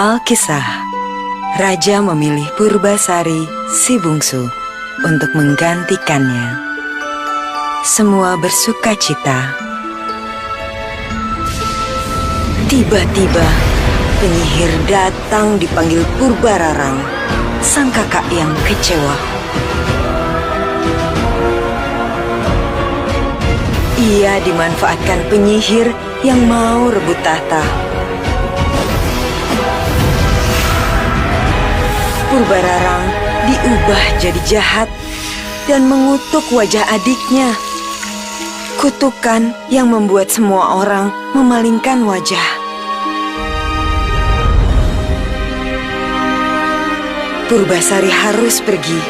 Alkisah, Raja memilih Purbasari, si bungsu, untuk menggantikannya. Semua bersuka cita. Tiba-tiba, penyihir datang dipanggil Purbararang, sang kakak yang kecewa. Ia dimanfaatkan penyihir yang mau rebut tahta. Purbararang diubah jadi jahat dan mengutuk wajah adiknya. Kutukan yang membuat semua orang memalingkan wajah. Purbasari harus pergi.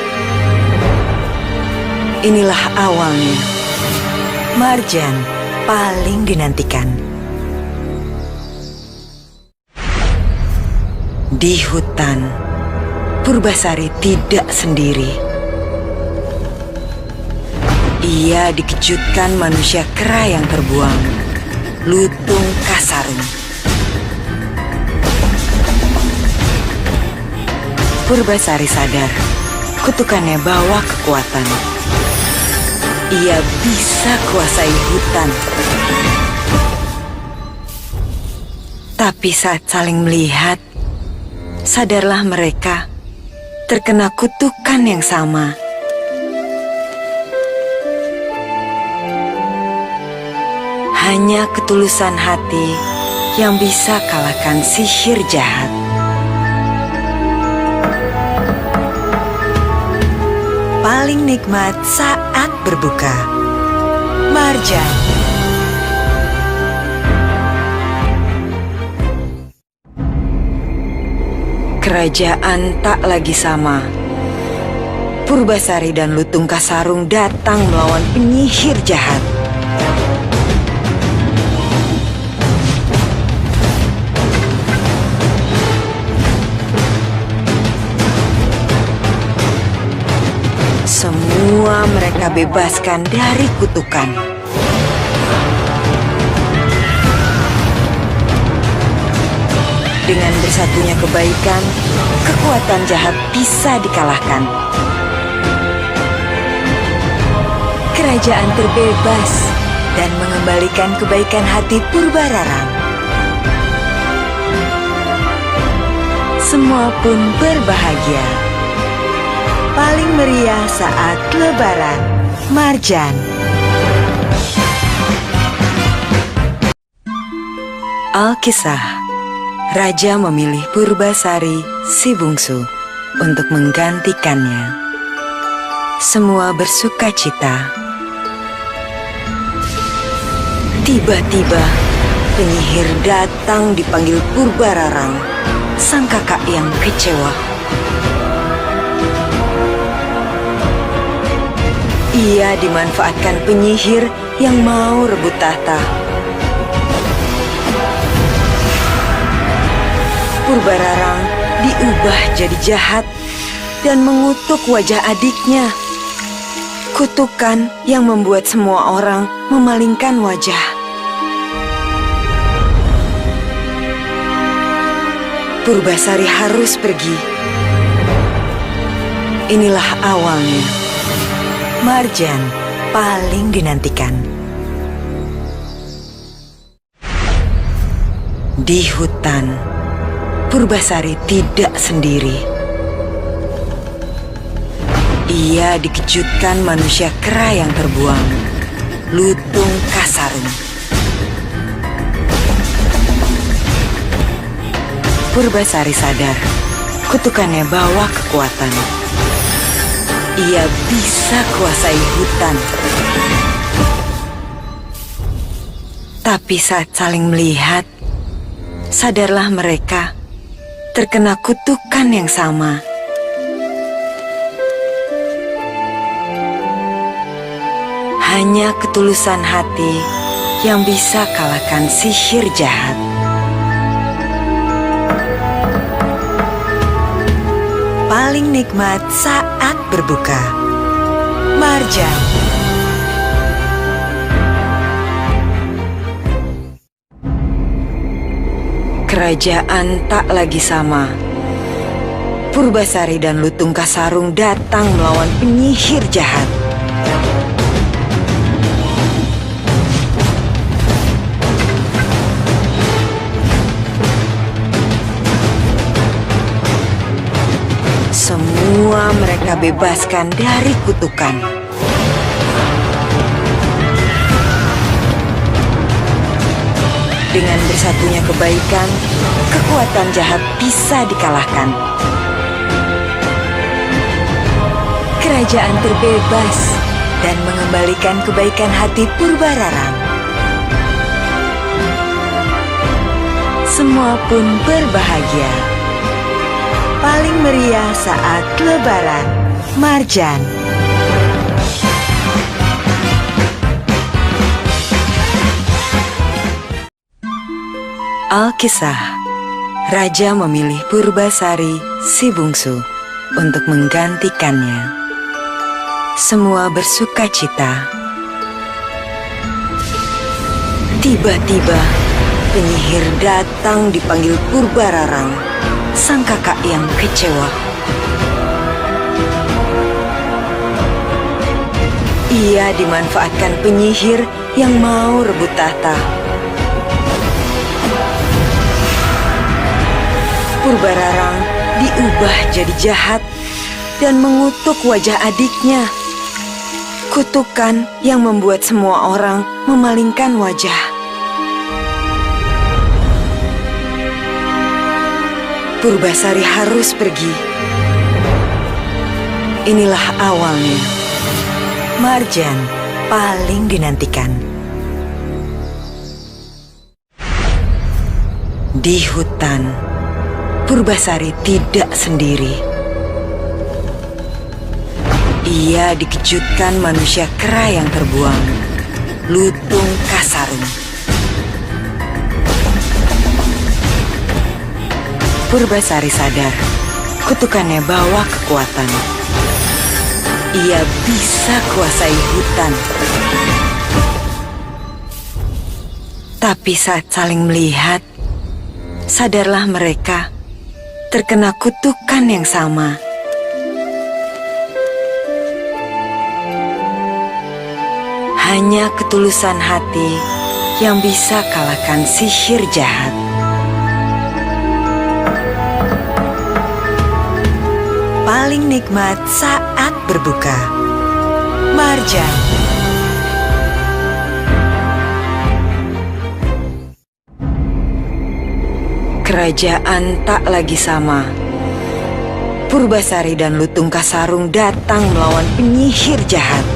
Inilah awalnya. Marjan paling dinantikan. Di hutan, Purbasari tidak sendiri. Ia dikejutkan manusia kera yang terbuang, Lutung Kasarung. Purbasari sadar, kutukannya bawa kekuatan. Ia bisa kuasai hutan. Tapi saat saling melihat, sadarlah mereka terkena kutukan yang sama. Hanya ketulusan hati yang bisa kalahkan sihir jahat. Paling nikmat saat berbuka. Marjan. Kerajaan tak lagi sama. Purbasari dan Lutung Kasarung datang melawan penyihir jahat. Semua mereka bebaskan dari kutukan. Dengan bersatunya kebaikan, kekuatan jahat bisa dikalahkan. Kerajaan terbebas dan mengembalikan kebaikan hati Purbararang. Semua pun berbahagia. Paling meriah saat Lebaran. Marjan. Alkisah, Raja memilih Purbasari, si bungsu, untuk menggantikannya. Semua bersuka cita. Tiba-tiba, penyihir datang dipanggil Purbararang, sang kakak yang kecewa. Ia dimanfaatkan penyihir yang mau rebut tahta. Purbararang diubah jadi jahat dan mengutuk wajah adiknya. Kutukan yang membuat semua orang memalingkan wajah. Purbasari harus pergi. Inilah awalnya. Marjan paling dinantikan. Di hutan, Purbasari tidak sendiri. Ia dikejutkan manusia kera yang terbuang, Lutung Kasarung. Purbasari sadar, kutukannya bawa kekuatan. Ia bisa kuasai hutan. Tapi saat saling melihat, sadarlah mereka terkena kutukan yang sama. Hanya ketulusan hati yang bisa kalahkan sihir jahat. Paling nikmat saat berbuka. Marjan. Kerajaan tak lagi sama. Purbasari dan Lutung Kasarung datang melawan penyihir jahat. Semua mereka bebaskan dari kutukan. Dengan bersatunya kebaikan, kekuatan jahat bisa dikalahkan. Kerajaan terbebas dan mengembalikan kebaikan hati Purbararang. Semua pun berbahagia. Paling meriah saat Lebaran, Marjan. Alkisah, Raja memilih Purbasari, si bungsu, untuk menggantikannya. Semua bersuka cita. Tiba-tiba, penyihir datang dipanggil Purbararang, sang kakak yang kecewa. Ia dimanfaatkan penyihir yang mau rebut tahta. Purbararang diubah jadi jahat dan mengutuk wajah adiknya. Kutukan yang membuat semua orang memalingkan wajah. Purbasari harus pergi. Inilah awalnya. Marjan paling dinantikan. Di hutan, Purbasari tidak sendiri. Ia dikejutkan manusia kera yang terbuang, Lutung Kasarung. Purbasari sadar, kutukannya bawa kekuatan. Ia bisa kuasai hutan. Tapi saat saling melihat, sadarlah mereka terkena kutukan yang sama. Hanya ketulusan hati yang bisa kalahkan sihir jahat. Paling nikmat saat berbuka, Marjan. Kerajaan tak lagi sama. Purbasari dan Lutung Kasarung datang melawan penyihir jahat.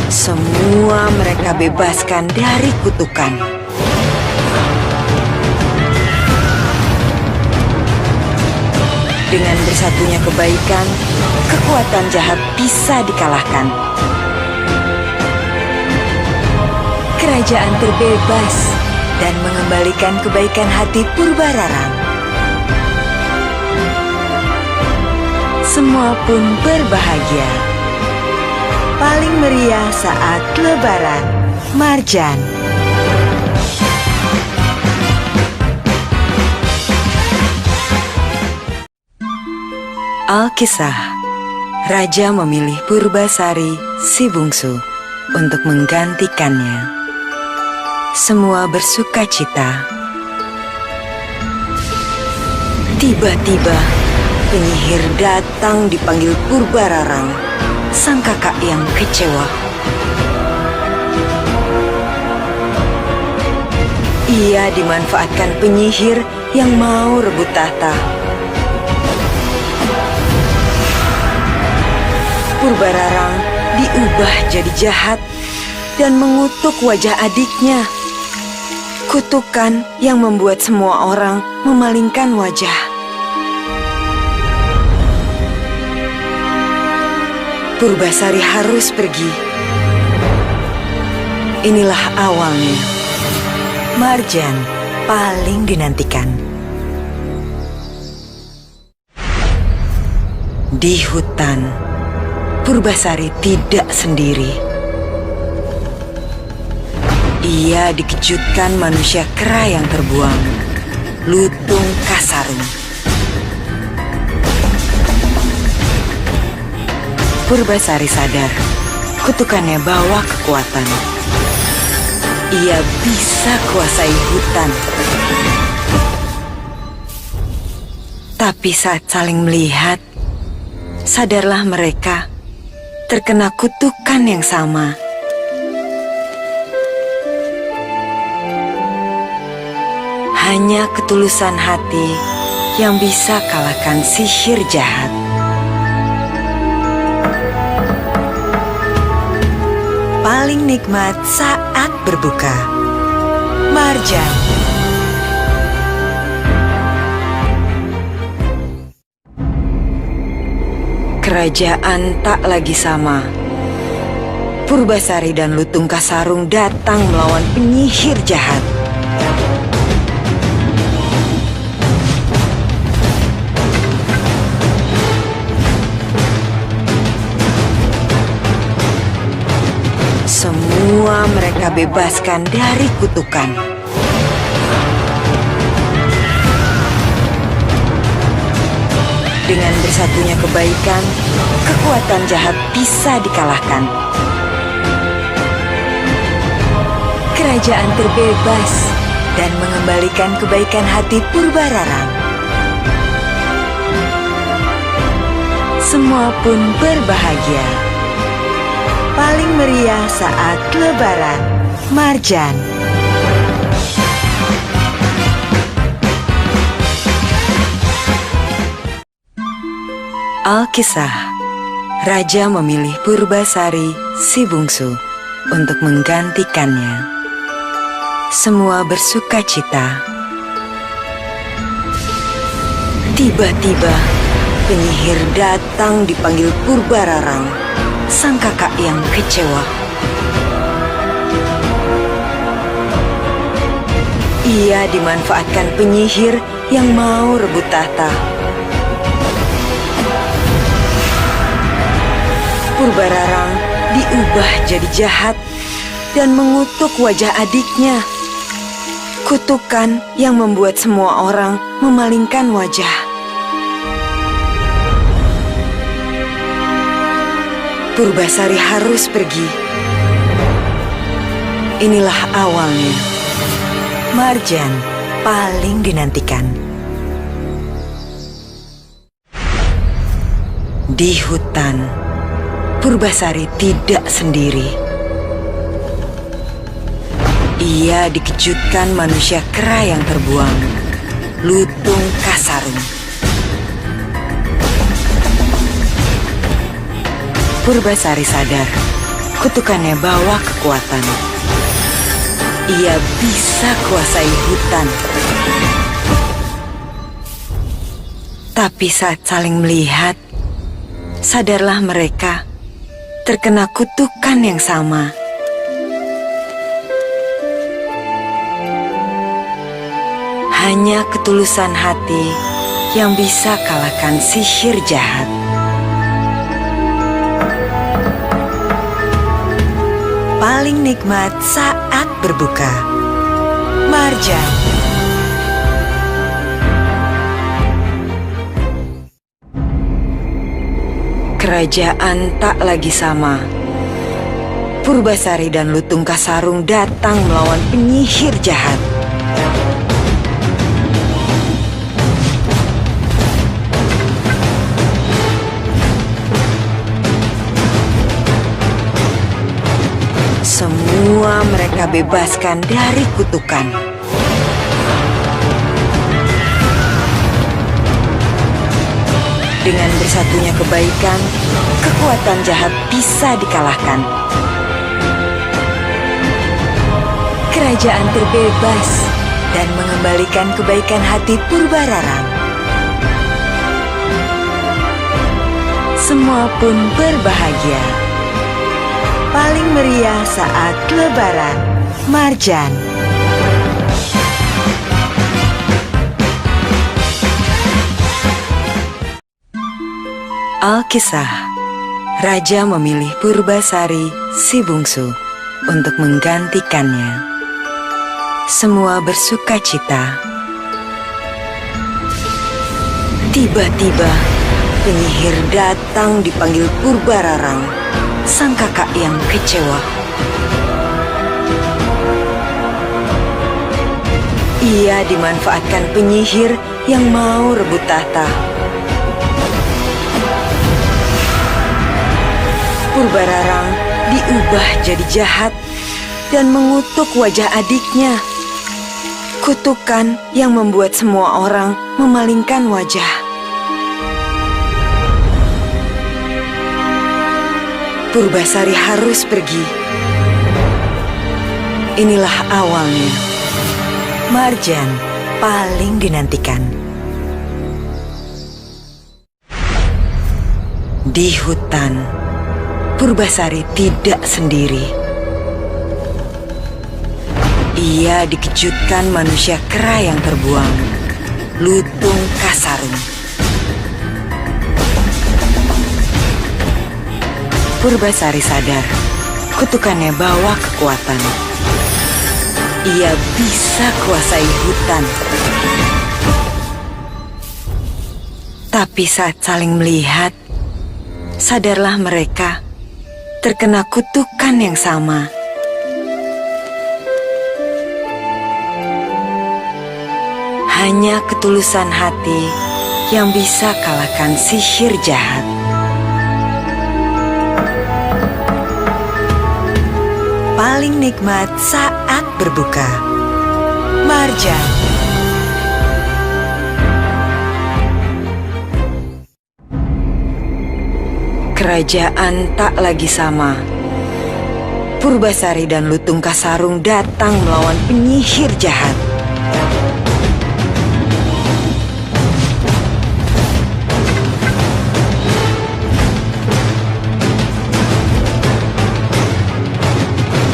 Semua mereka bebaskan dari kutukan. Dengan bersatunya kebaikan, kekuatan jahat bisa dikalahkan. Kerajaan terbebas dan mengembalikan kebaikan hati Purbararang. Semua pun berbahagia. Paling meriah saat Lebaran, Marjan. Alkisah, Raja memilih Purbasari, si bungsu, untuk menggantikannya. Semua bersuka cita. Tiba-tiba, penyihir datang dipanggil Purbararang, sang kakak yang kecewa. Ia dimanfaatkan penyihir yang mau rebut tahta. Purbararang diubah jadi jahat dan mengutuk wajah adiknya. Kutukan yang membuat semua orang memalingkan wajah. Purbasari harus pergi. Inilah awalnya. Marjan paling dinantikan. Di hutan, Purbasari tidak sendiri. Ia dikejutkan manusia kera yang terbuang, Lutung Kasarung. Purbasari sadar, kutukannya bawa kekuatan. Ia bisa kuasai hutan. Tapi saat saling melihat, sadarlah mereka terkena kutukan yang sama. Hanya ketulusan hati yang bisa kalahkan sihir jahat. Paling nikmat saat berbuka. Marjan. Kerajaan tak lagi sama. Purbasari dan Lutung Kasarung datang melawan penyihir jahat. Semua mereka bebaskan dari kutukan. Dengan bersatunya kebaikan, kekuatan jahat bisa dikalahkan. Kerajaan terbebas dan mengembalikan kebaikan hati Purbararang. Semua pun berbahagia. Paling meriah saat Lebaran. Marjan. Alkisah. Raja memilih Purbasari, si bungsu, untuk menggantikannya. Semua bersuka cita. Tiba-tiba, penyihir datang dipanggil Purbararang, sang kakak yang kecewa. Ia dimanfaatkan penyihir yang mau rebut tahta. Purbararang diubah jadi jahat dan mengutuk wajah adiknya. Kutukan yang membuat semua orang memalingkan wajah. Purbasari harus pergi. Inilah awalnya. Marjan paling dinantikan. Di hutan, Purbasari tidak sendiri. Ia dikejutkan manusia kera yang terbuang, Lutung Kasarung. Purbasari sadar, kutukannya bawa kekuatan. Ia bisa kuasai hutan. Tapi saat saling melihat, sadarlah mereka terkena kutukan yang sama. Hanya ketulusan hati yang bisa kalahkan sihir jahat. Paling nikmat saat berbuka. Marjan. Kerajaan tak lagi sama. Purbasari dan Lutung Kasarung datang melawan penyihir jahat. Semua mereka bebaskan dari kutukan. Dengan bersatunya kebaikan, kekuatan jahat bisa dikalahkan. Kerajaan terbebas dan mengembalikan kebaikan hati Purbararang. Semua pun berbahagia. Paling meriah saat Lebaran. Marjan. Alkisah, Raja memilih Purbasari, si bungsu, untuk menggantikannya. Semua bersuka cita. Tiba-tiba, penyihir datang dipanggil Purbararang, sang kakak yang kecewa. Ia dimanfaatkan penyihir yang mau rebut tahta. Purbararang diubah jadi jahat dan mengutuk wajah adiknya. Kutukan yang membuat semua orang memalingkan wajah. Purbasari harus pergi. Inilah awalnya. Marjan paling dinantikan. Di hutan, Purbasari tidak sendiri. Ia dikejutkan manusia kera yang terbuang, Lutung Kasarung. Purbasari sadar, kutukannya bawa kekuatan. Ia bisa kuasai hutan. Tapi saat saling melihat, sadarlah mereka terkena kutukan yang sama. Hanya ketulusan hati yang bisa kalahkan sihir jahat. Paling nikmat saat berbuka. Marjan. Kerajaan tak lagi sama. Purbasari dan Lutung Kasarung datang melawan penyihir jahat.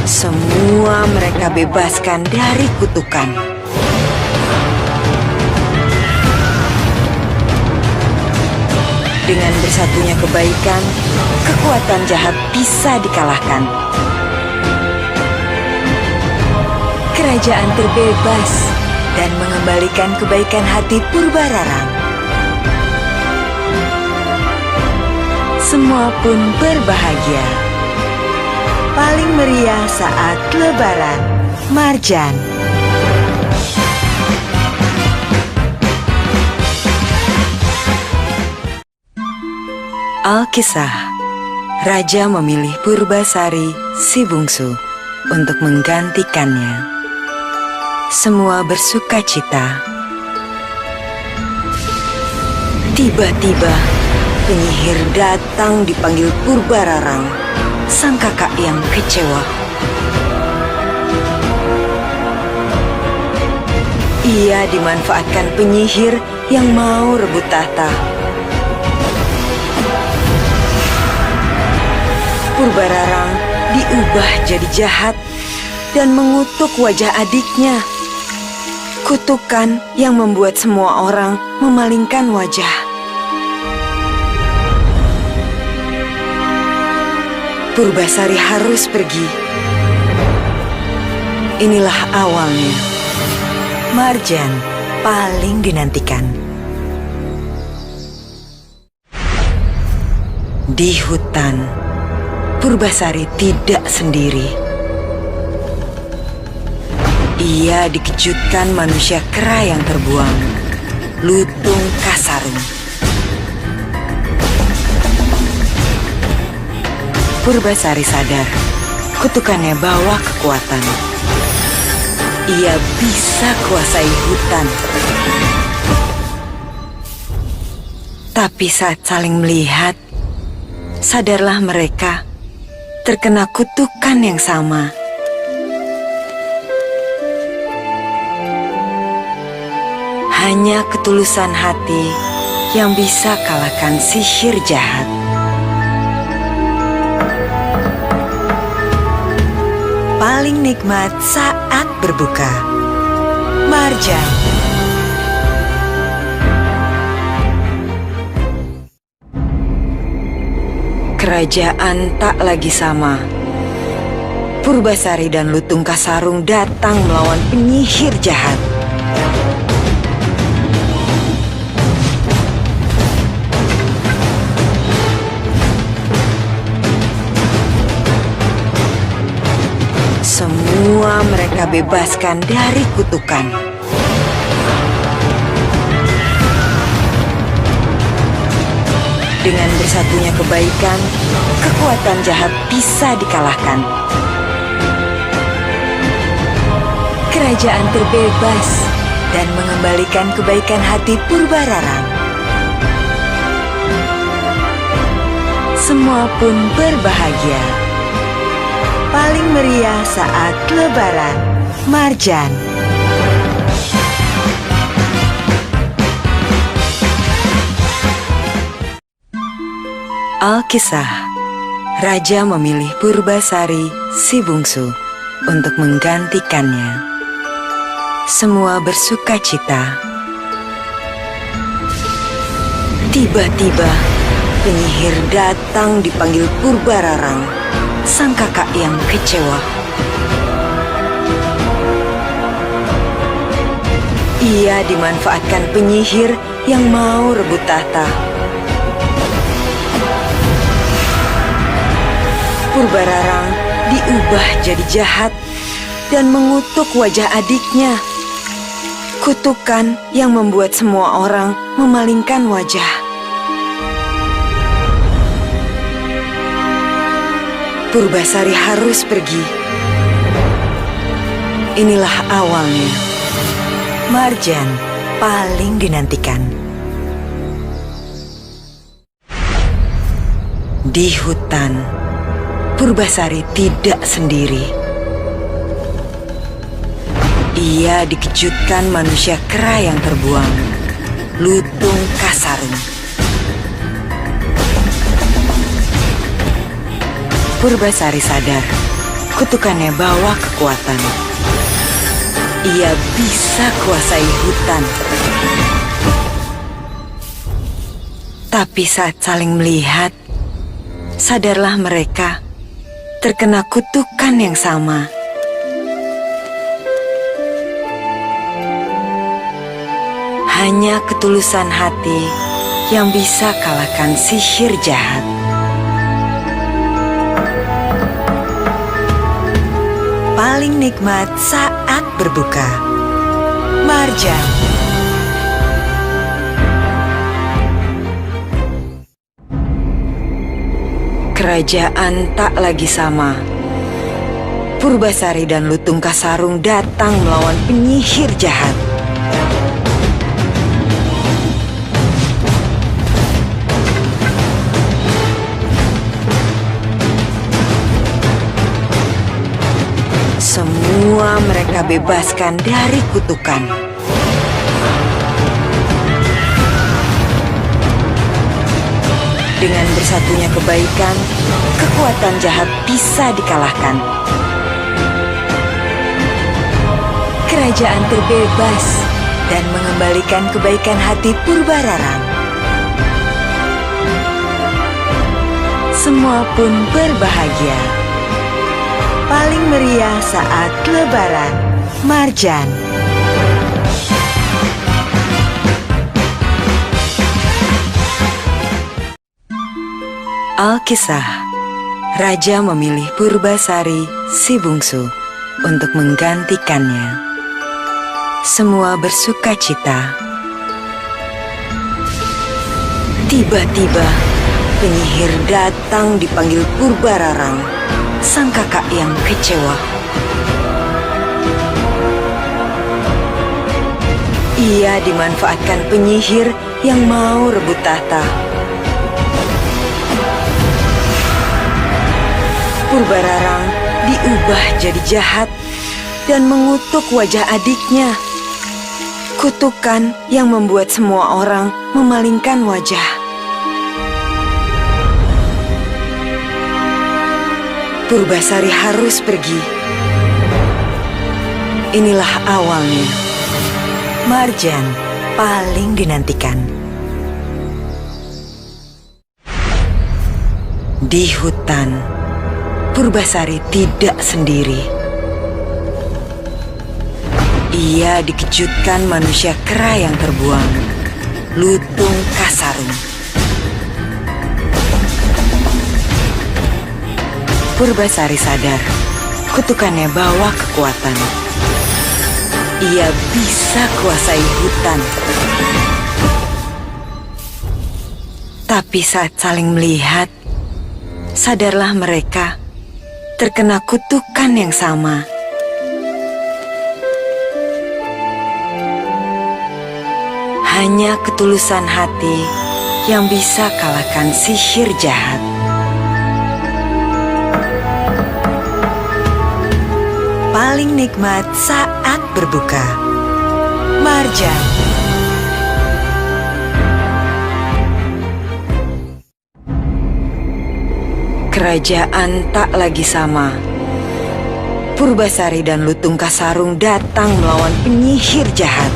Semua mereka bebaskan dari kutukan. Dengan bersatunya kebaikan, kekuatan jahat bisa dikalahkan. Kerajaan terbebas dan mengembalikan kebaikan hati Purbararang. Semua pun berbahagia. Paling meriah saat Lebaran. Marjan. Alkisah, Raja memilih Purbasari, si bungsu, untuk menggantikannya. Semua bersuka cita. Tiba-tiba, penyihir datang dipanggil Purbararang, sang kakak yang kecewa. Ia dimanfaatkan penyihir yang mau rebut tahta. Purbararang diubah jadi jahat dan mengutuk wajah adiknya. Kutukan yang membuat semua orang memalingkan wajah. Purbasari harus pergi. Inilah awalnya. Marjan paling dinantikan. Di hutan, Purbasari tidak sendiri. Ia dikejutkan manusia kera yang terbuang, Lutung Kasarung. Purbasari sadar, kutukannya bawa kekuatan. Ia bisa kuasai hutan. Tapi saat saling melihat, sadarlah mereka terkena kutukan yang sama. Hanya ketulusan hati yang bisa kalahkan sihir jahat. Paling nikmat saat berbuka. Marjan. Kerajaan tak lagi sama. Purbasari dan Lutung Kasarung datang melawan penyihir jahat. Semua mereka bebaskan dari kutukan. Dengan bersatunya kebaikan, kekuatan jahat bisa dikalahkan. Kerajaan terbebas dan mengembalikan kebaikan hati Purbararang. Semua pun berbahagia. Paling meriah saat Lebaran, Marjan. Alkisah, Raja memilih Purbasari, si bungsu, untuk menggantikannya. Semua bersuka cita. Tiba-tiba, penyihir datang dipanggil Purbararang, sang kakak yang kecewa. Ia dimanfaatkan penyihir yang mau rebut tahta. Purbararang diubah jadi jahat dan mengutuk wajah adiknya. Kutukan yang membuat semua orang memalingkan wajah. Purbasari harus pergi. Inilah awalnya. Marjan paling dinantikan. Di hutan, Purbasari tidak sendiri. Ia dikejutkan manusia kera yang terbuang, Lutung Kasarung. Purbasari sadar, kutukannya bawa kekuatan. Ia bisa kuasai hutan. Tapi saat saling melihat, sadarlah mereka terkena kutukan yang sama. Hanya ketulusan hati yang bisa kalahkan sihir jahat. Paling nikmat saat berbuka, Marjan. Kerajaan tak lagi sama. Purbasari dan Lutung Kasarung datang melawan penyihir jahat. Semua mereka bebaskan dari kutukan. Dengan bersatunya kebaikan, kekuatan jahat bisa dikalahkan. Kerajaan terbebas dan mengembalikan kebaikan hati Purbararang. Semua pun berbahagia. Paling meriah saat Lebaran, Marjan. Alkisah, Raja memilih Purbasari, si bungsu, untuk menggantikannya. Semua bersuka cita. Tiba-tiba, penyihir datang dipanggil Purbararang, sang kakak yang kecewa. Ia dimanfaatkan penyihir yang mau rebut tahta. Purbararang diubah jadi jahat dan mengutuk wajah adiknya. Kutukan yang membuat semua orang memalingkan wajah. Purbasari harus pergi. Inilah awalnya. Marjan paling dinantikan. Di hutan, Purbasari tidak sendiri. Ia dikejutkan manusia kera yang terbuang, Lutung Kasarung. Purbasari sadar, kutukannya bawa kekuatan. Ia bisa kuasai hutan. Tapi saat saling melihat, sadarlah mereka terkena kutukan yang sama. Hanya ketulusan hati yang bisa kalahkan sihir jahat. Paling nikmat saat berbuka. Marjan. Kerajaan tak lagi sama. Purbasari dan Lutung Kasarung datang melawan penyihir jahat.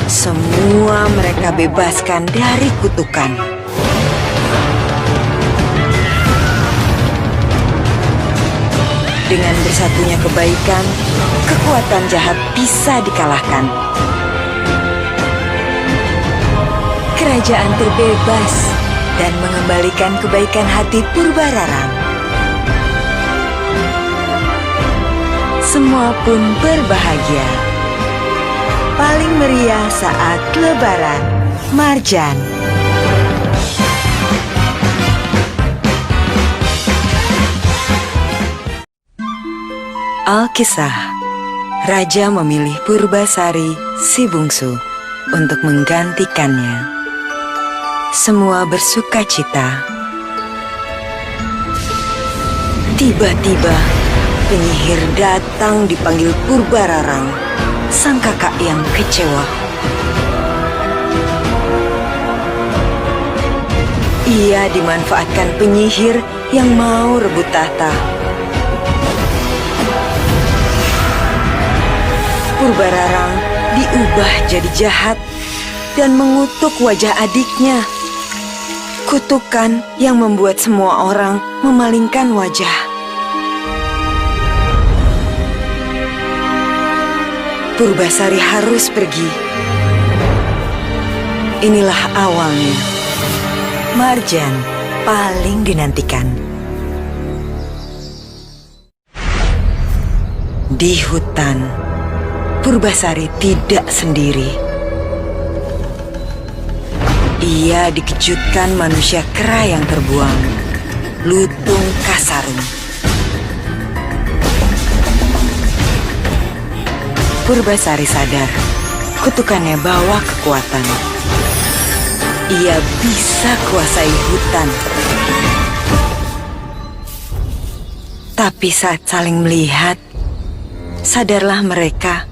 Semua mereka bebaskan dari kutukan. Dengan bersatunya kebaikan, kekuatan jahat bisa dikalahkan. Kerajaan terbebas dan mengembalikan kebaikan hati Purbararang. Semua pun berbahagia. Paling meriah saat Lebaran. Marjan. Alkisah. Raja memilih Purbasari, si bungsu, untuk menggantikannya. Semua bersuka cita. Tiba-tiba, penyihir datang dipanggil Purbararang, sang kakak yang kecewa. Ia dimanfaatkan penyihir yang mau rebut tahta. Purbararang diubah jadi jahat dan mengutuk wajah adiknya. Kutukan yang membuat semua orang memalingkan wajah. Purbasari harus pergi. Inilah awalnya. Marjan paling dinantikan. Di hutan, Purbasari tidak sendiri. Ia dikejutkan manusia kera yang terbuang, Lutung Kasarung. Purbasari sadar, kutukannya bawa kekuatan. Ia bisa kuasai hutan. Tapi saat saling melihat, sadarlah mereka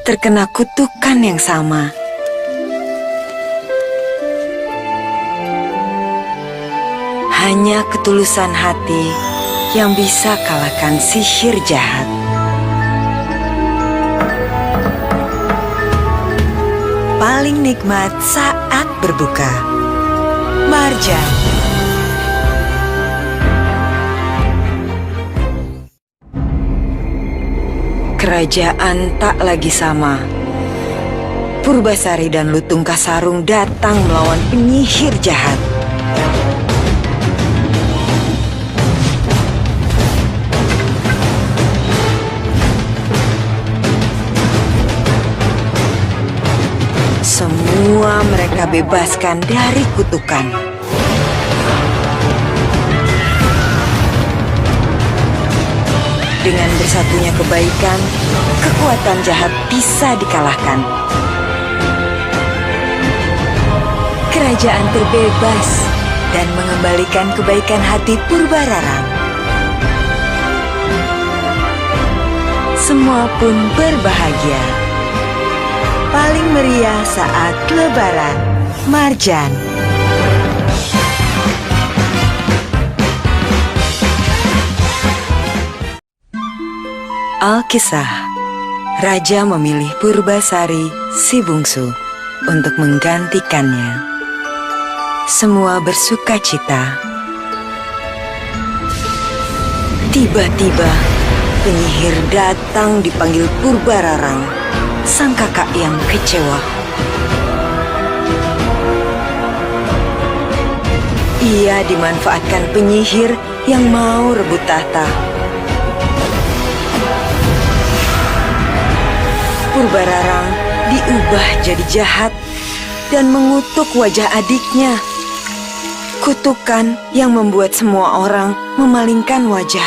terkena kutukan yang sama. Hanya ketulusan hati yang bisa kalahkan sihir jahat. Paling nikmat saat berbuka. Marjan. Kerajaan tak lagi sama. Purbasari dan Lutung Kasarung datang melawan penyihir jahat. Semua mereka bebaskan dari kutukan. Dengan bersatunya kebaikan, kekuatan jahat bisa dikalahkan. Kerajaan terbebas dan mengembalikan kebaikan hati Purbararang. Semua pun berbahagia. Paling meriah saat Lebaran. Marjan. Alkisah, Raja memilih Purbasari, si bungsu, untuk menggantikannya. Semua bersuka cita. Tiba-tiba, penyihir datang dipanggil Purbararang, sang kakak yang kecewa. Ia dimanfaatkan penyihir yang mau rebut tahta. Purbararang diubah jadi jahat dan mengutuk wajah adiknya. Kutukan yang membuat semua orang memalingkan wajah.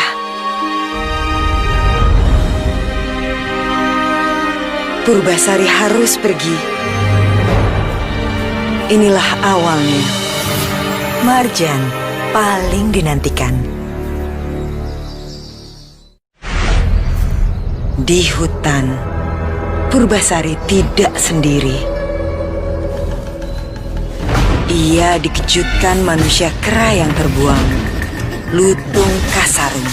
Purbasari harus pergi. Inilah awalnya. Marjan paling dinantikan. Di hutan, Purbasari tidak sendiri. Ia dikejutkan manusia kera yang terbuang, Lutung Kasarung.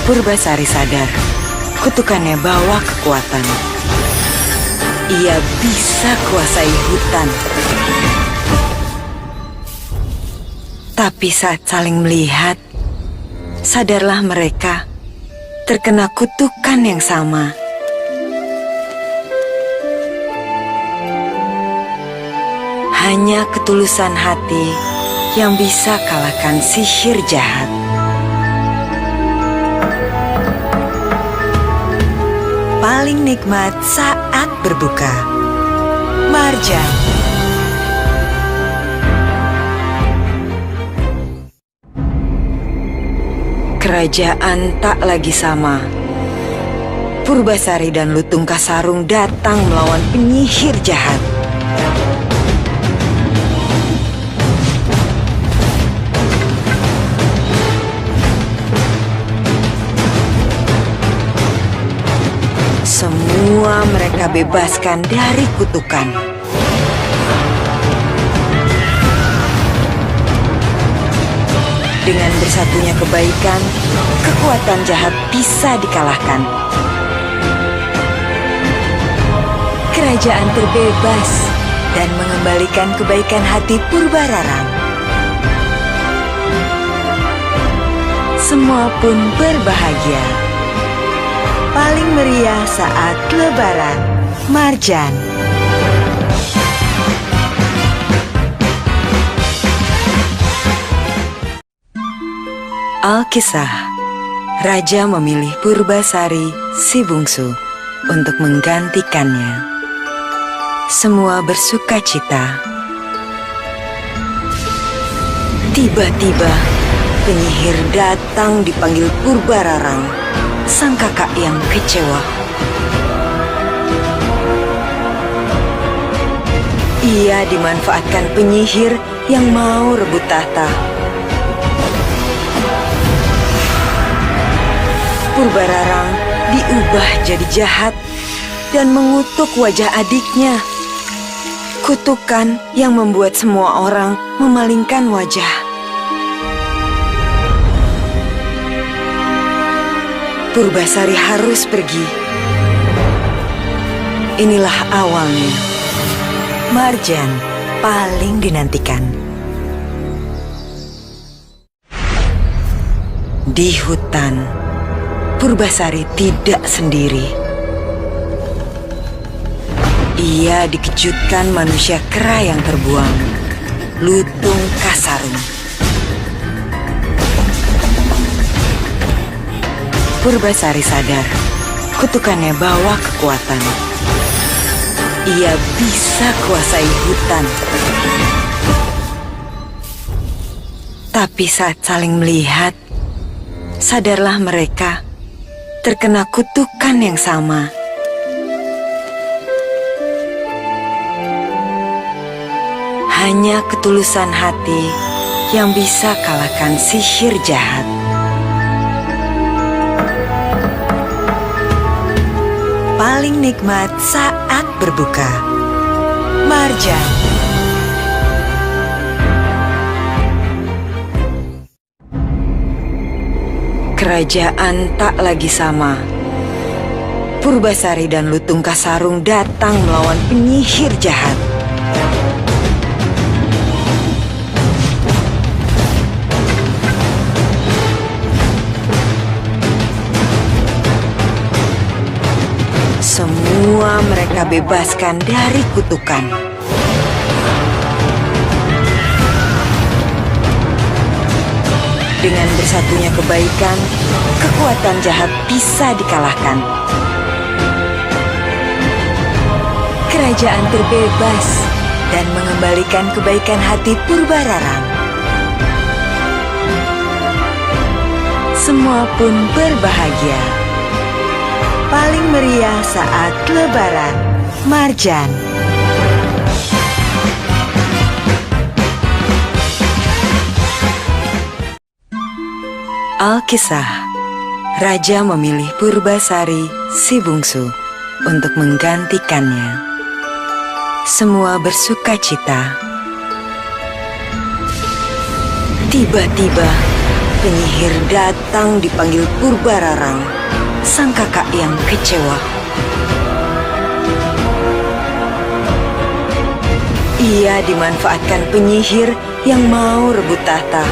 Purbasari sadar, kutukannya bawa kekuatan. Ia bisa kuasai hutan. Tapi saat saling melihat, sadarlah mereka terkena kutukan yang sama. Hanya ketulusan hati yang bisa kalahkan sihir jahat. Paling nikmat saat berbuka. Marjan. Kerajaan tak lagi sama. Purbasari dan Lutung Kasarung datang melawan penyihir jahat. Semua mereka bebaskan dari kutukan. Dengan bersatunya kebaikan, kekuatan jahat bisa dikalahkan. Kerajaan terbebas dan mengembalikan kebaikan hati Purbararang. Semua pun berbahagia. Paling meriah saat Lebaran. Marjan. Alkisah, Raja memilih Purbasari, si bungsu, untuk menggantikannya. Semua bersuka cita. Tiba-tiba, penyihir datang dipanggil Purbararang, sang kakak yang kecewa. Ia dimanfaatkan penyihir yang mau rebut tahta. Purbararang diubah jadi jahat dan mengutuk wajah adiknya. Kutukan yang membuat semua orang memalingkan wajah. Purbasari harus pergi. Inilah awalnya. Marjan paling dinantikan. Di hutan, Purbasari tidak sendiri. Ia dikejutkan manusia kera yang terbuang, Lutung Kasarung. Purbasari sadar, kutukannya bawa kekuatan. Ia bisa kuasai hutan. Tapi saat saling melihat, sadarlah mereka terkena kutukan yang sama. Hanya ketulusan hati yang bisa kalahkan sihir jahat. Paling nikmat saat berbuka. Marjan. Kerajaan tak lagi sama. Purbasari dan Lutung Kasarung datang melawan penyihir jahat. Semua mereka bebaskan dari kutukan. Dengan bersatunya kebaikan, kekuatan jahat bisa dikalahkan. Kerajaan terbebas dan mengembalikan kebaikan hati Purbararang. Semua pun berbahagia. Paling meriah saat Lebaran, Marjan. Alkisah, Raja memilih Purbasari, si bungsu, untuk menggantikannya. Semua bersuka cita. Tiba-tiba, penyihir datang dipanggil Purbararang, sang kakak yang kecewa. Ia dimanfaatkan penyihir yang mau rebut tahta.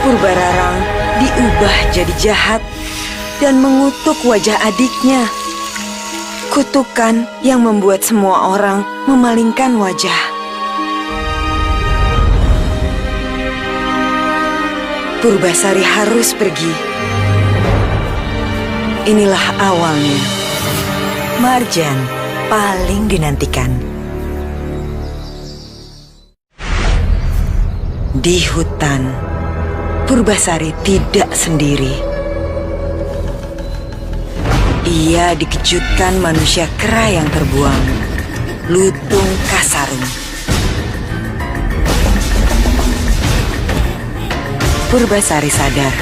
Purbararang diubah jadi jahat dan mengutuk wajah adiknya. Kutukan yang membuat semua orang memalingkan wajah. Purbasari harus pergi. Inilah awalnya. Marjan paling dinantikan. Di hutan, Purbasari tidak sendiri. Ia dikejutkan manusia kera yang terbuang, Lutung Kasarung. Purbasari sadar,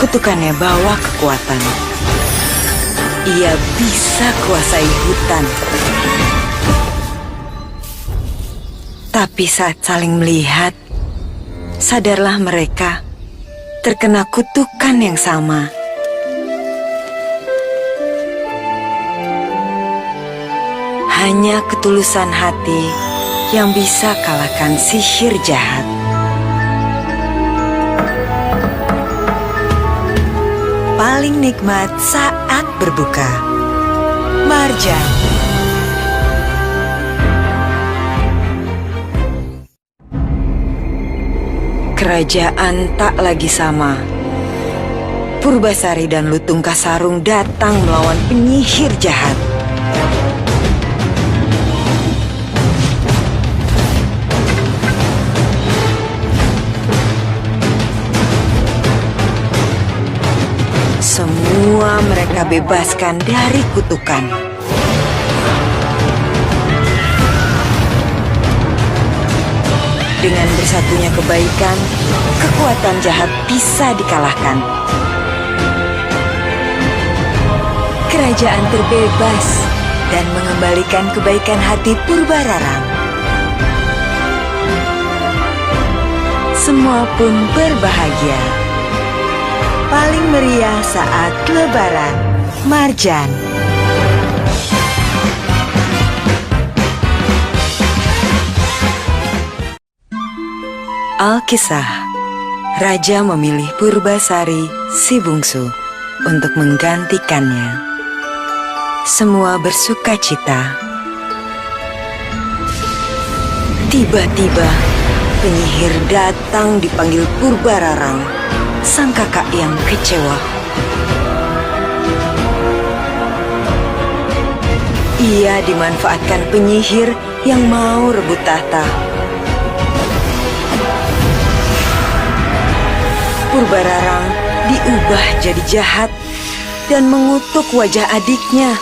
kutukannya bawa kekuatan. Ia bisa kuasai hutan. Tapi saat saling melihat, sadarlah mereka terkena kutukan yang sama. Hanya ketulusan hati yang bisa kalahkan sihir jahat. Paling nikmat saat berbuka, Marjan. Kerajaan tak lagi sama. Purbasari dan Lutung Kasarung datang melawan penyihir jahat. Semua mereka bebaskan dari kutukan. Dengan bersatunya kebaikan, kekuatan jahat bisa dikalahkan. Kerajaan terbebas dan mengembalikan kebaikan hati Purbararang. Semua pun berbahagia. Paling meriah saat Lebaran, Marjan. Alkisah, Raja memilih Purbasari, si bungsu, untuk menggantikannya. Semua bersuka cita. Tiba-tiba, penyihir datang dipanggil Purbararang, sang kakak yang kecewa. Ia dimanfaatkan penyihir yang mau rebut tahta. Purbararang diubah jadi jahat dan mengutuk wajah adiknya.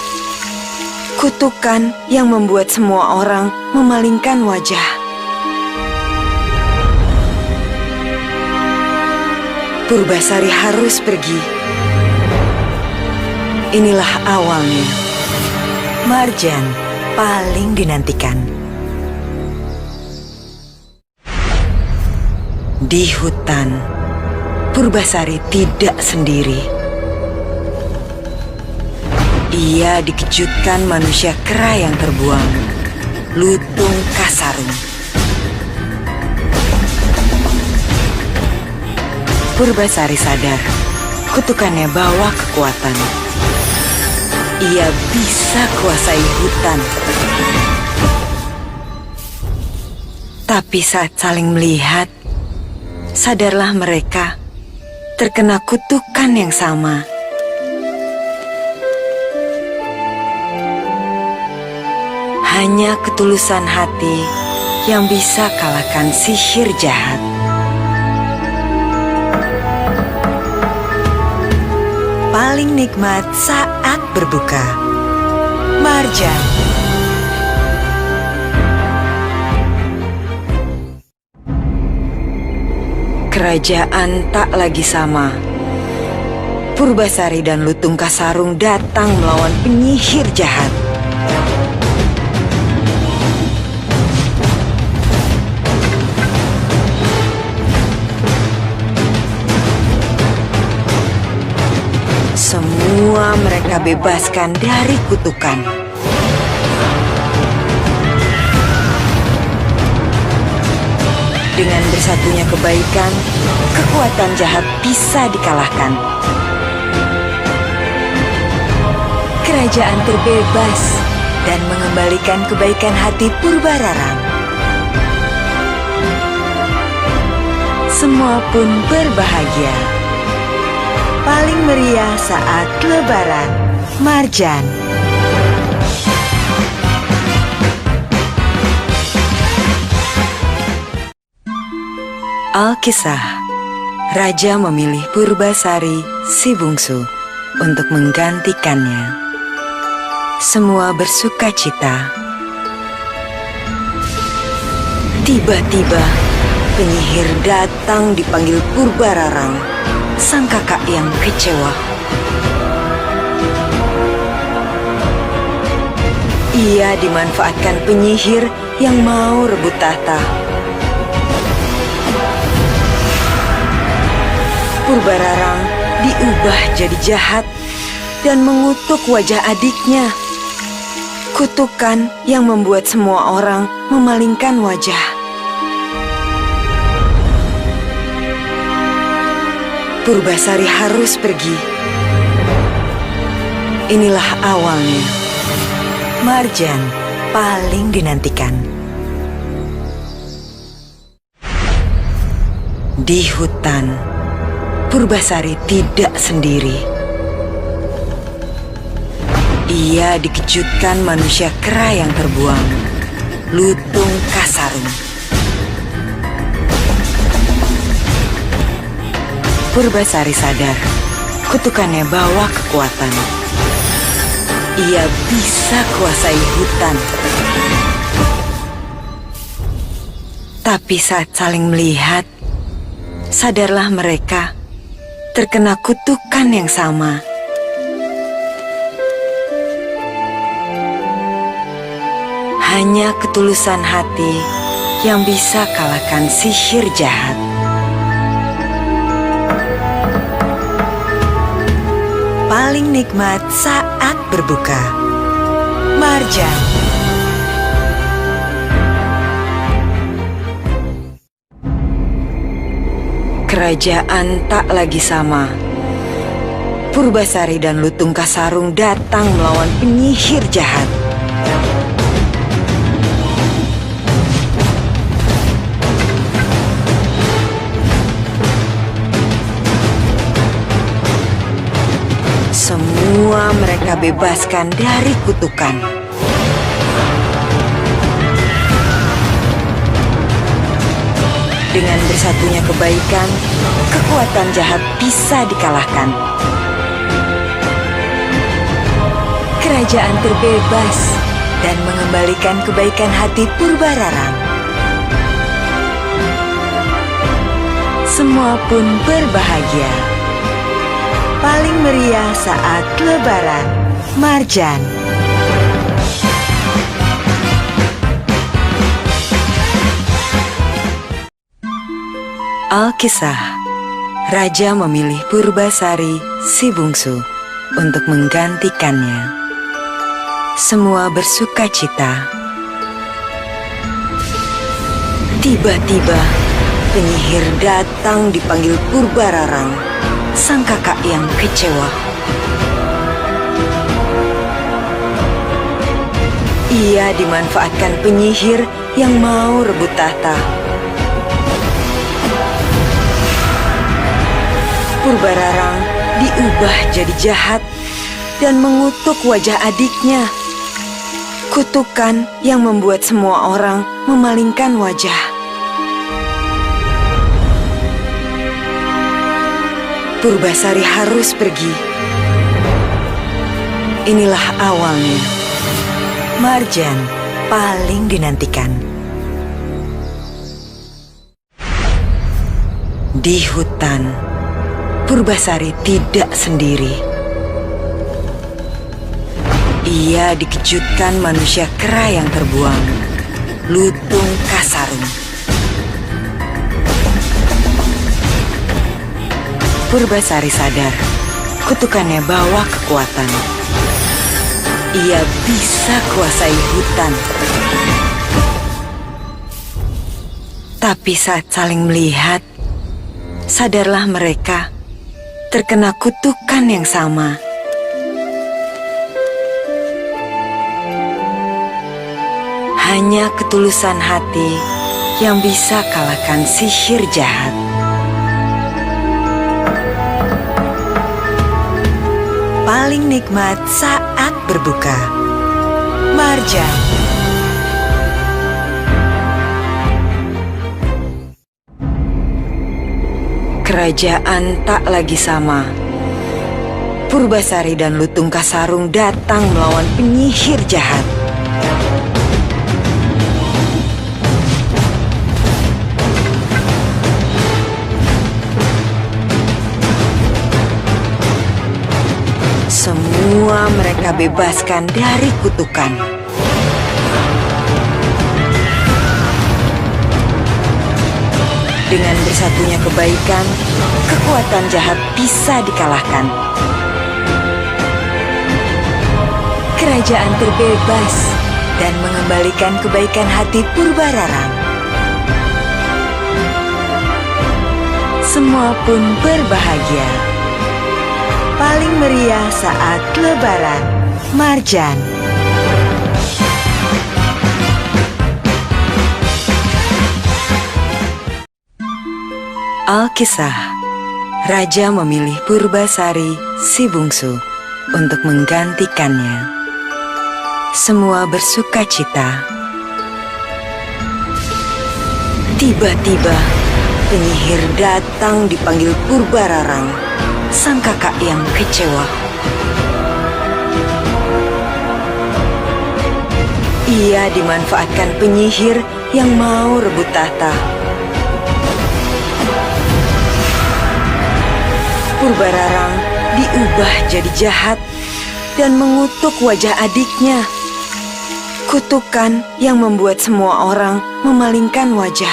Kutukan yang membuat semua orang memalingkan wajah. Purbasari harus pergi. Inilah awalnya. Marjan paling dinantikan. Di hutan, Purbasari tidak sendiri. Ia dikejutkan manusia kera yang terbuang, Lutung Kasarung. Purbasari sadar, kutukannya bawa kekuatan. Ia bisa kuasai hutan. Tapi saat saling melihat, sadarlah mereka terkena kutukan yang sama. Hanya ketulusan hati yang bisa kalahkan sihir jahat. Paling nikmat saat berbuka. Marjan. Kerajaan tak lagi sama. Purbasari dan Lutung Kasarung datang melawan penyihir jahat. Semua mereka bebaskan dari kutukan. Dengan bersatunya kebaikan, kekuatan jahat bisa dikalahkan. Kerajaan terbebas dan mengembalikan kebaikan hati Purbararang. Semua pun berbahagia. Paling meriah saat Lebaran. Marjan. Alkisah. Raja memilih Purbasari, si bungsu, untuk menggantikannya. Semua bersuka cita. Tiba-tiba, penyihir datang dipanggil Purbararang, sang kakak yang kecewa. Ia dimanfaatkan penyihir yang mau rebut tahta. Purbararang diubah jadi jahat dan mengutuk wajah adiknya. Kutukan yang membuat semua orang memalingkan wajah. Purbasari harus pergi. Inilah awalnya. Marjan paling dinantikan. Di hutan, Purbasari tidak sendiri. Ia dikejutkan manusia kera yang terbuang, Lutung Kasarung. Purbasari sadar, kutukannya bawa kekuatan. Ia bisa kuasai hutan. Tapi saat saling melihat, sadarlah mereka terkena kutukan yang sama. Hanya ketulusan hati yang bisa kalahkan sihir jahat. Paling nikmat saat berbuka. Marjan. Kerajaan tak lagi sama. Purbasari dan Lutung Kasarung datang melawan penyihir jahat. Semua mereka bebaskan dari kutukan. Dengan bersatunya kebaikan, kekuatan jahat bisa dikalahkan. Kerajaan terbebas dan mengembalikan kebaikan hati Purbararang. Semua pun berbahagia. Paling meriah saat Lebaran. Marjan. Alkisah, Raja memilih Purbasari, si bungsu, untuk menggantikannya. Semua bersuka cita. Tiba-tiba, penyihir datang dipanggil Purbararang, sang kakak yang kecewa. Ia dimanfaatkan penyihir yang mau rebut tahta. Purbararang diubah jadi jahat dan mengutuk wajah adiknya. Kutukan yang membuat semua orang memalingkan wajah. Purbasari harus pergi. Inilah awalnya. Marjan paling dinantikan. Di hutan, Purbasari tidak sendiri. Ia dikejutkan manusia kera yang terbuang, Lutung Kasarung. Purbasari sadar, kutukannya bawa kekuatan. Ia bisa kuasai hutan. Tapi saat saling melihat, sadarlah mereka terkena kutukan yang sama. Hanya ketulusan hati yang bisa kalahkan sihir jahat. Paling nikmat saat berbuka. Marjan. Kerajaan tak lagi sama. Purbasari dan Lutung Kasarung datang melawan penyihir jahat. Semua mereka bebaskan dari kutukan. Dengan bersatunya kebaikan, kekuatan jahat bisa dikalahkan. Kerajaan terbebas dan mengembalikan kebaikan hati Purbararang. Semua pun berbahagia. Paling meriah saat Lebaran. Marjan. Alkisah, Raja memilih Purbasari, si bungsu, untuk menggantikannya. Semua bersuka cita. Tiba-tiba, penyihir datang dipanggil Purbararang, sang kakak yang kecewa. Ia dimanfaatkan penyihir yang mau rebut tahta. Purbararang diubah jadi jahat dan mengutuk wajah adiknya. Kutukan yang membuat semua orang memalingkan wajah.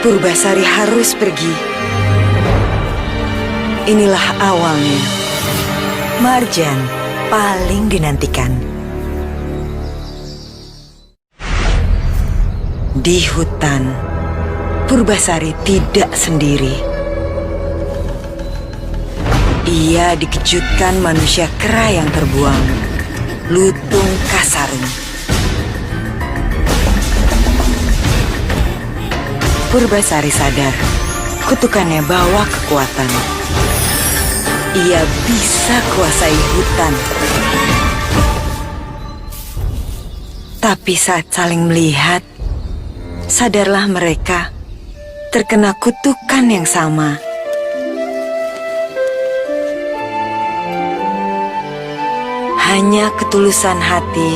Purbasari harus pergi. Inilah awalnya. Marjan paling dinantikan. Di hutan, Purbasari tidak sendiri. Ia dikejutkan manusia kera yang terbuang, Lutung Kasarung. Purbasari sadar, kutukannya bawa kekuatan. Ia bisa kuasai hutan. Tapi saat saling melihat, sadarlah mereka terkena kutukan yang sama. Hanya ketulusan hati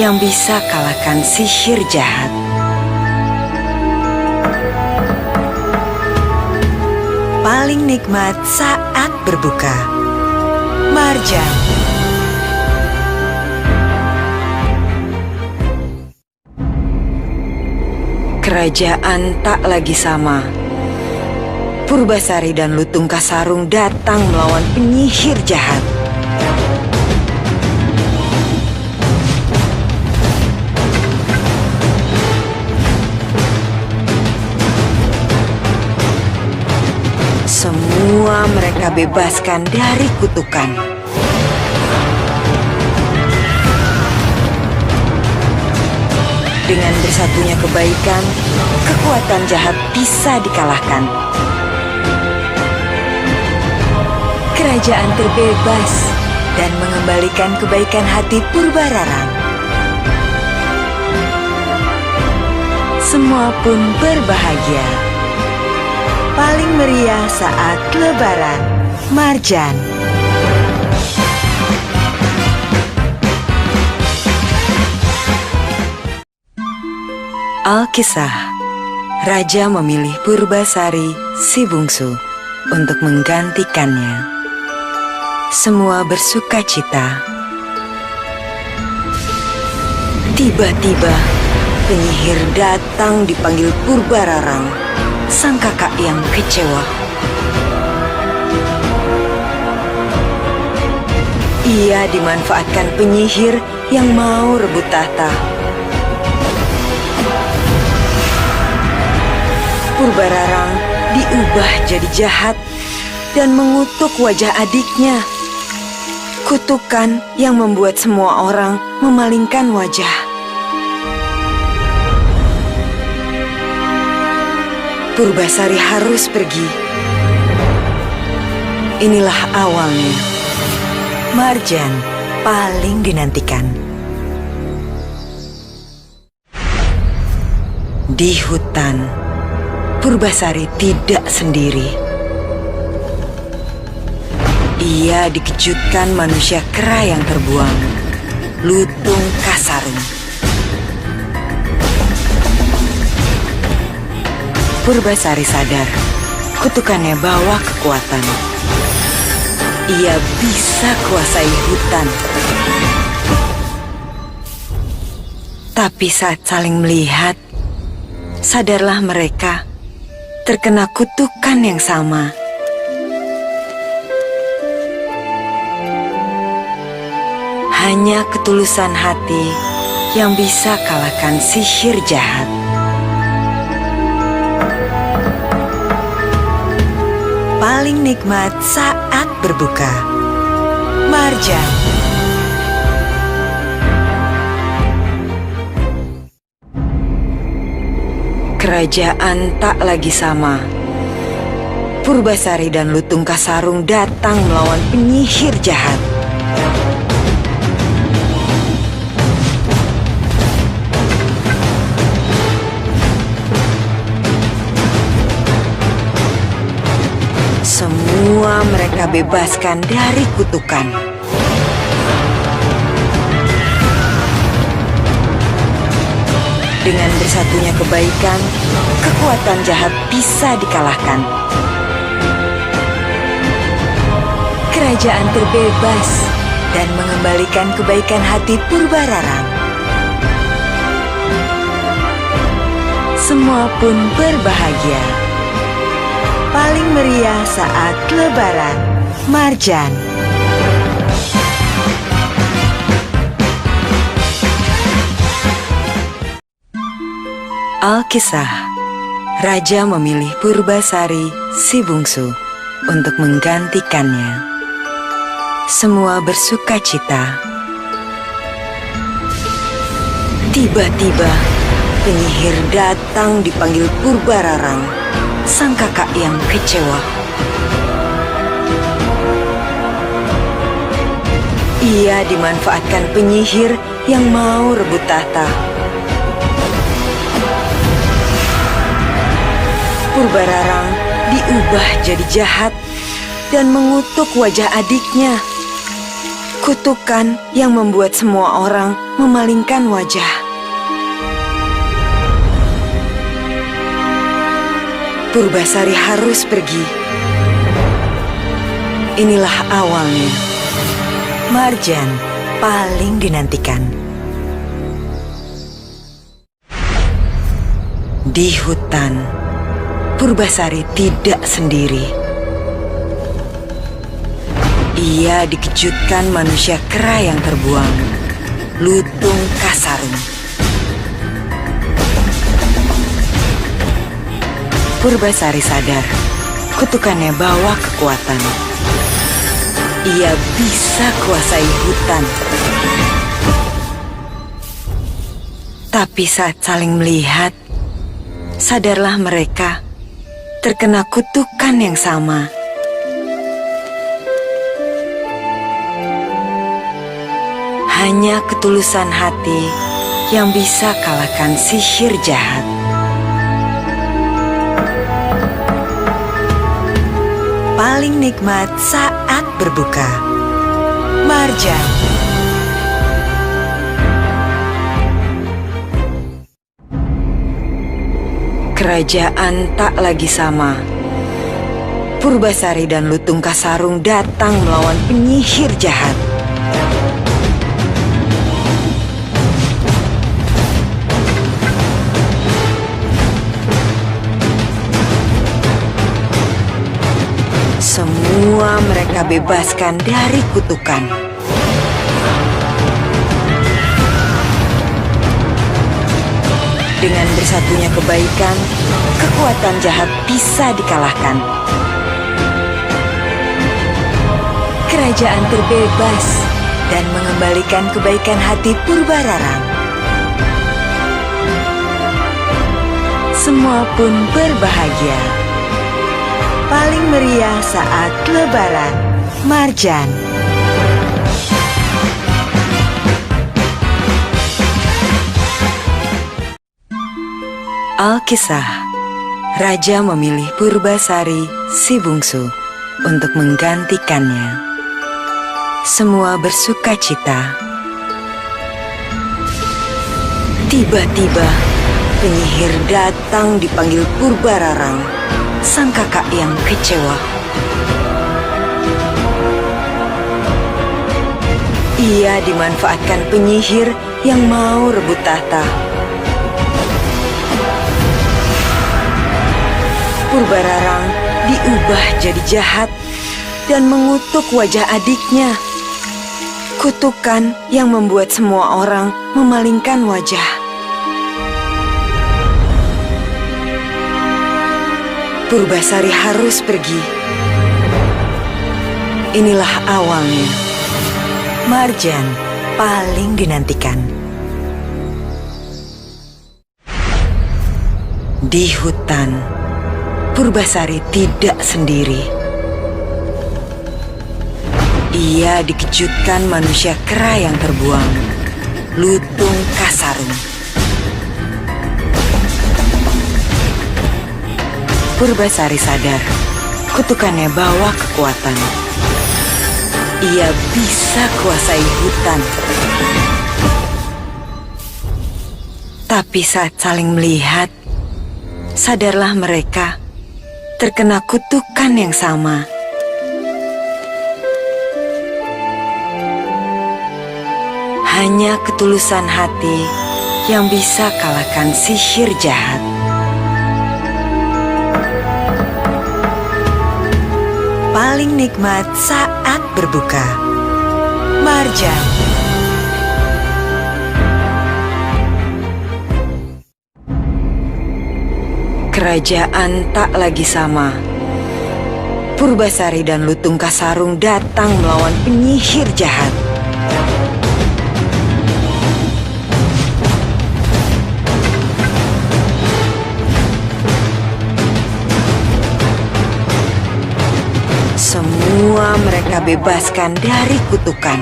yang bisa kalahkan sihir jahat. Paling nikmat saat berbuka. Marjan. Kerajaan tak lagi sama. Purbasari dan Lutung Kasarung datang melawan penyihir jahat. Semua mereka bebaskan dari kutukan. Dengan bersatunya kebaikan, kekuatan jahat bisa dikalahkan. Kerajaan terbebas dan mengembalikan kebaikan hati Purbararang. Semua pun berbahagia. Paling meriah saat Lebaran, Marjan. Alkisah, Raja memilih Purbasari, si bungsu, untuk menggantikannya. Semua bersuka cita. Tiba-tiba, penyihir datang dipanggil Purbararang, sang kakak yang kecewa. Ia dimanfaatkan penyihir yang mau rebut tahta. Purbararang diubah jadi jahat dan mengutuk wajah adiknya. Kutukan yang membuat semua orang memalingkan wajah. Purbasari harus pergi. Inilah awalnya. Marjan paling dinantikan. Di hutan, Purbasari tidak sendiri. Ia dikejutkan manusia kera yang terbuang, Lutung Kasarung. Purbasari sadar, kutukannya bawa kekuatan. Ia bisa kuasai hutan. Tapi saat saling melihat, sadarlah mereka terkena kutukan yang sama. Hanya ketulusan hati yang bisa kalahkan sihir jahat. Paling nikmat saat berbuka, Marjan. Kerajaan tak lagi sama. Purbasari dan Lutung Kasarung datang melawan penyihir jahat. Semua mereka bebaskan dari kutukan. Dengan bersatunya kebaikan, kekuatan jahat bisa dikalahkan. Kerajaan terbebas dan mengembalikan kebaikan hati Purbararang. Semua pun berbahagia. Paling meriah saat Lebaran, Marjan. Alkisah, Raja memilih Purbasari, si bungsu, untuk menggantikannya. Semua bersuka cita. Tiba-tiba, penyihir datang dipanggil Purbararang, sang kakak yang kecewa. Ia dimanfaatkan penyihir yang mau rebut tahta. Purbararang diubah jadi jahat dan mengutuk wajah adiknya. Kutukan yang membuat semua orang memalingkan wajah. Purbasari harus pergi. Inilah awalnya. Marjan paling dinantikan. Di hutan, Purbasari tidak sendiri. Ia dikejutkan manusia kera yang terbuang, Lutung Kasarung. Purbasari sadar, kutukannya bawa kekuatan. Ia bisa kuasai hutan. Tapi saat saling melihat, sadarlah mereka terkena kutukan yang sama. Hanya ketulusan hati yang bisa kalahkan sihir jahat. Paling nikmat saat berbuka. Marjan. Kerajaan tak lagi sama. Purbasari dan Lutung Kasarung datang melawan penyihir jahat. Semua mereka bebaskan dari kutukan. Dengan bersatunya kebaikan, kekuatan jahat bisa dikalahkan. Kerajaan terbebas dan mengembalikan kebaikan hati Purbararang. Semua pun berbahagia. Paling meriah saat Lebaran. Marjan. Alkisah. Raja memilih Purbasari, si bungsu, untuk menggantikannya. Semua bersuka cita. Tiba-tiba, penyihir datang dipanggil Purbararang, sang kakak yang kecewa. Ia dimanfaatkan penyihir yang mau rebut tahta. Purbararang diubah jadi jahat dan mengutuk wajah adiknya. Kutukan yang membuat semua orang memalingkan wajah. Purbasari harus pergi. Inilah awalnya. Marjan paling dinantikan. Di hutan, Purbasari tidak sendiri. Ia dikejutkan manusia kera yang terbuang, Lutung Kasarung. Purbasari sadar, kutukannya bawa kekuatan. Ia bisa kuasai hutan. Tapi saat saling melihat, sadarlah mereka terkena kutukan yang sama. Hanya ketulusan hati yang bisa kalahkan sihir jahat. Paling nikmat saat berbuka. Marjan. Kerajaan tak lagi sama. Purbasari dan Lutung Kasarung datang melawan penyihir jahat. Semua mereka bebaskan dari kutukan.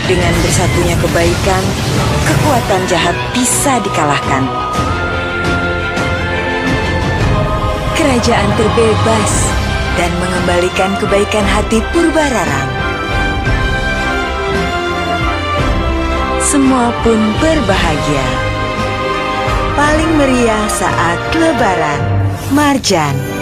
Dengan bersatunya kebaikan, kekuatan jahat bisa dikalahkan. Kerajaan terbebas dan mengembalikan kebaikan hati Purbararang. Semua pun berbahagia. Paling meriah saat Lebaran. Marjan.